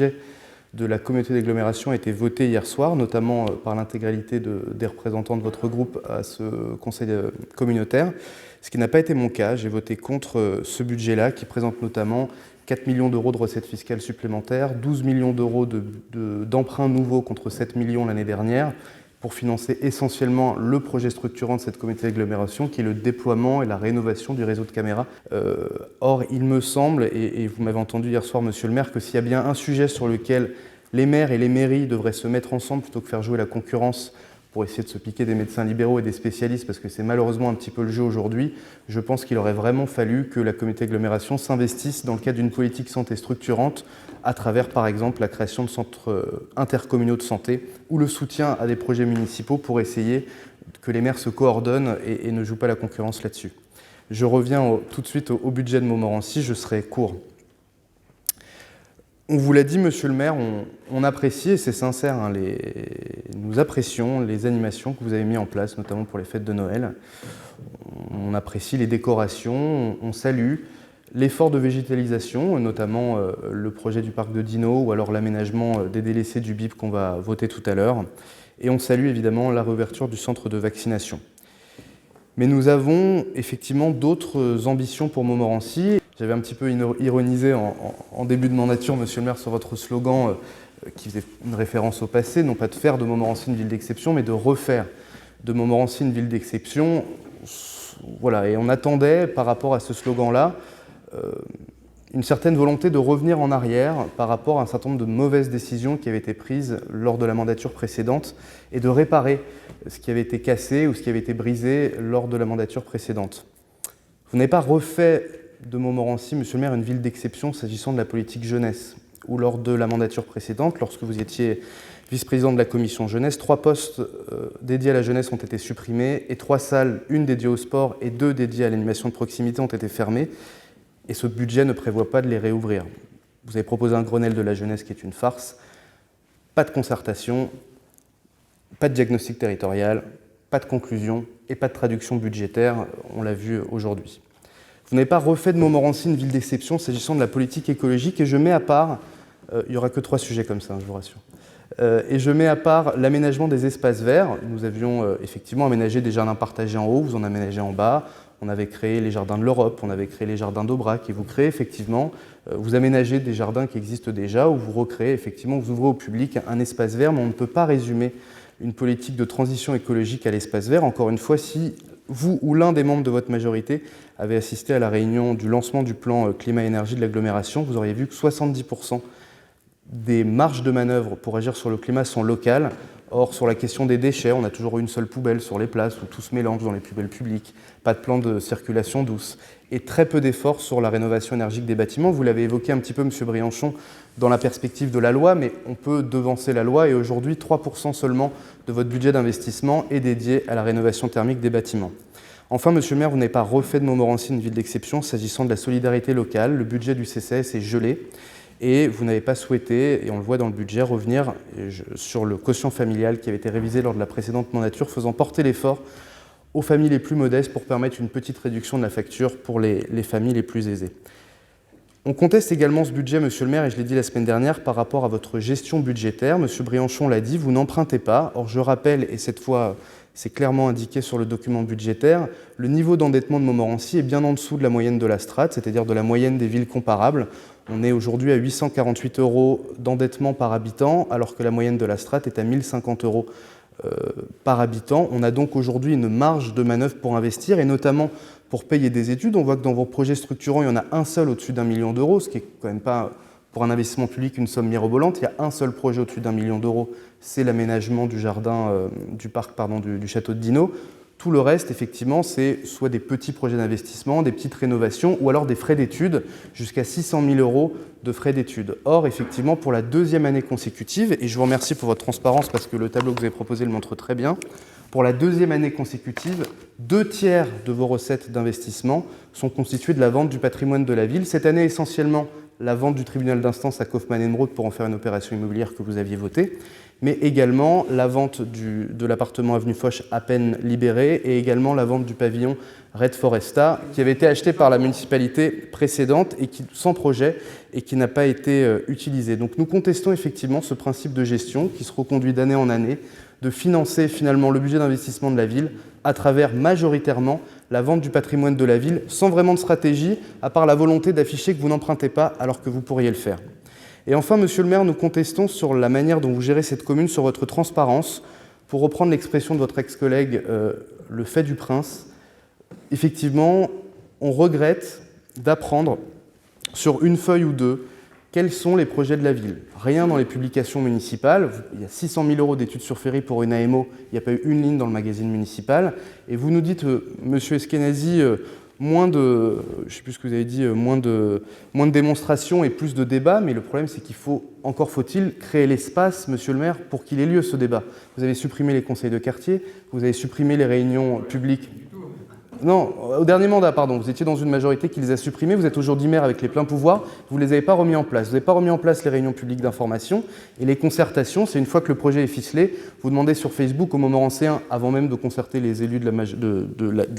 budget de la communauté d'agglomération a été voté hier soir, notamment par l'intégralité des représentants de votre groupe à ce conseil communautaire, ce qui n'a pas été mon cas. J'ai voté contre ce budget-là qui présente notamment 4 millions d'euros de recettes fiscales supplémentaires, 12 millions d'euros d'emprunts nouveaux contre 7 millions l'année dernière, pour financer essentiellement le projet structurant de cette communauté d'agglomération, qui est le déploiement et la rénovation du réseau de caméras. Or, il me semble, et vous m'avez entendu hier soir, monsieur le maire, que s'il y a bien un sujet sur lequel les maires et les mairies devraient se mettre ensemble plutôt que faire jouer la concurrence pour essayer de se piquer des médecins libéraux et des spécialistes, parce que c'est malheureusement un petit peu le jeu aujourd'hui, je pense qu'il aurait vraiment fallu que la communauté d'agglomération s'investisse dans le cadre d'une politique santé structurante, à travers par exemple la création de centres intercommunaux de santé ou le soutien à des projets municipaux pour essayer que les maires se coordonnent et ne jouent pas la concurrence là-dessus. Je reviens tout de suite au budget de Montmorency, je serai court. On vous l'a dit, monsieur le maire, on apprécie, et c'est sincère, hein, nous apprécions les animations que vous avez mises en place, notamment pour les fêtes de Noël. On apprécie les décorations, on salue l'effort de végétalisation, notamment le projet du parc de Dino ou alors l'aménagement des délaissés du BIP qu'on va voter tout à l'heure. Et on salue évidemment la réouverture du centre de vaccination. Mais nous avons effectivement d'autres ambitions pour Montmorency. J'avais un petit peu ironisé en début de mandature, monsieur le maire, sur votre slogan qui faisait une référence au passé, non pas de faire de Montmorency une ville d'exception, mais de refaire de Montmorency une ville d'exception. Voilà, et on attendait par rapport à ce slogan-là une certaine volonté de revenir en arrière par rapport à un certain nombre de mauvaises décisions qui avaient été prises lors de la mandature précédente et de réparer ce qui avait été cassé ou ce qui avait été brisé lors de la mandature précédente. Vous n'avez pas refait de Montmorency, monsieur le maire, une ville d'exception s'agissant de la politique jeunesse, ou lors de la mandature précédente, lorsque vous étiez vice-président de la commission jeunesse, 3 postes dédiés à la jeunesse ont été supprimés et 3 salles, une dédiée au sport et 2 dédiées à l'animation de proximité, ont été fermées. Et ce budget ne prévoit pas de les réouvrir. Vous avez proposé un Grenelle de la jeunesse qui est une farce, pas de concertation, pas de diagnostic territorial, pas de conclusion et pas de traduction budgétaire, on l'a vu aujourd'hui. Vous n'avez pas refait de Montmorency une ville d'exception s'agissant de la politique écologique, et je mets à part, il n'y aura que 3 sujets comme ça, je vous rassure, et je mets à part l'aménagement des espaces verts. Nous avions effectivement aménagé des jardins partagés en haut, vous en aménagez en bas. On avait créé les jardins de l'Europe, on avait créé les jardins d'Aubrac, et vous créez effectivement, vous aménagez des jardins qui existent déjà, ou vous recréez effectivement, vous ouvrez au public un espace vert, mais on ne peut pas résumer une politique de transition écologique à l'espace vert. Encore une fois, si vous ou l'un des membres de votre majorité avez assisté à la réunion du lancement du plan climat-énergie de l'agglomération, vous auriez vu que 70% des marges de manœuvre pour agir sur le climat sont locales. Or, sur la question des déchets, on a toujours eu une seule poubelle sur les places où tout se mélange dans les poubelles publiques, pas de plan de circulation douce et très peu d'efforts sur la rénovation énergique des bâtiments. Vous l'avez évoqué un petit peu, monsieur Briançon, dans la perspective de la loi, mais on peut devancer la loi, et aujourd'hui, 3% seulement de votre budget d'investissement est dédié à la rénovation thermique des bâtiments. Enfin, monsieur le maire, vous n'avez pas refait de Montmorency une ville d'exception s'agissant de la solidarité locale. Le budget du CCAS est gelé. Et vous n'avez pas souhaité, et on le voit dans le budget, revenir sur le quotient familial qui avait été révisé lors de la précédente mandature, faisant porter l'effort aux familles les plus modestes pour permettre une petite réduction de la facture pour les familles les plus aisées. On conteste également ce budget, monsieur le maire, et je l'ai dit la semaine dernière, par rapport à votre gestion budgétaire. Monsieur Briançon l'a dit, vous n'empruntez pas. Or, je rappelle, et cette fois, c'est clairement indiqué sur le document budgétaire, le niveau d'endettement de Montmorency est bien en dessous de la moyenne de la strate, c'est-à-dire de la moyenne des villes comparables. On est aujourd'hui à 848 € d'endettement par habitant, alors que la moyenne de la strate est à 1050 € par habitant. On a donc aujourd'hui une marge de manœuvre pour investir, et notamment pour payer des études. On voit que dans vos projets structurants, il y en a un seul au-dessus d'1 million d'euros, ce qui est quand même pas, pour un investissement public, une somme mirobolante. Il y a un seul projet au-dessus d'1 million d'euros, c'est l'aménagement du parc du château de Dino. Tout le reste, effectivement, c'est soit des petits projets d'investissement, des petites rénovations, ou alors des frais d'études, jusqu'à 600 000 € de frais d'études. Or, effectivement, pour la 2e année consécutive, et je vous remercie pour votre transparence parce que le tableau que vous avez proposé le montre très bien, pour la 2e année consécutive, 2 tiers de vos recettes d'investissement sont constituées de la vente du patrimoine de la ville. Cette année, essentiellement, la vente du tribunal d'instance à Kaufmann & Broad pour en faire une opération immobilière que vous aviez votée. mais également la vente de l'appartement avenue Foch à peine libéré et également la vente du pavillon Red Foresta qui avait été acheté par la municipalité précédente et sans projet et qui n'a pas été utilisé. Donc nous contestons effectivement ce principe de gestion qui se reconduit d'année en année, de financer finalement le budget d'investissement de la ville à travers majoritairement la vente du patrimoine de la ville, sans vraiment de stratégie, à part la volonté d'afficher que vous n'empruntez pas alors que vous pourriez le faire. Et enfin, monsieur le maire, nous contestons sur la manière dont vous gérez cette commune, sur votre transparence. Pour reprendre l'expression de votre ex-collègue, le fait du prince, effectivement, on regrette d'apprendre sur une feuille ou deux quels sont les projets de la ville. Rien dans les publications municipales. Il y a 600 000 € d'études sur Ferry pour une AMO. Il n'y a pas eu une ligne dans le magazine municipal. Et vous nous dites, monsieur Eskenazi, moins de, je ne sais plus ce que vous avez dit, moins de démonstrations et plus de débats. Mais le problème, c'est qu'il faut, encore faut-il, créer l'espace, monsieur le maire, pour qu'il ait lieu ce débat. Vous avez supprimé les conseils de quartier, vous avez supprimé les réunions publiques. Non, au dernier mandat, pardon, vous étiez dans une majorité qui les a supprimés, vous êtes aujourd'hui maire avec les pleins pouvoirs, vous ne les avez pas remis en place. Vous n'avez pas remis en place les réunions publiques d'information et les concertations, c'est une fois que le projet est ficelé, vous demandez sur Facebook au Montmorençien, avant même de concerter les élus,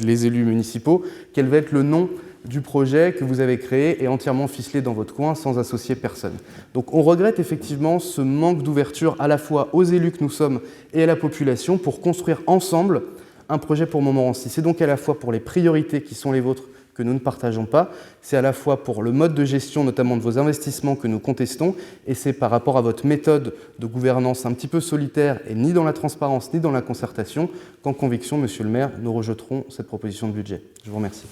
les élus municipaux, quel va être le nom du projet que vous avez créé et entièrement ficelé dans votre coin sans associer personne. Donc on regrette effectivement ce manque d'ouverture à la fois aux élus que nous sommes et à la population pour construire ensemble un projet pour Montmorency. C'est donc à la fois pour les priorités qui sont les vôtres que nous ne partageons pas, c'est à la fois pour le mode de gestion, notamment de vos investissements, que nous contestons, et c'est par rapport à votre méthode de gouvernance un petit peu solitaire et ni dans la transparence ni dans la concertation qu'en conviction, monsieur le maire, nous rejetterons cette proposition de budget. Je vous remercie.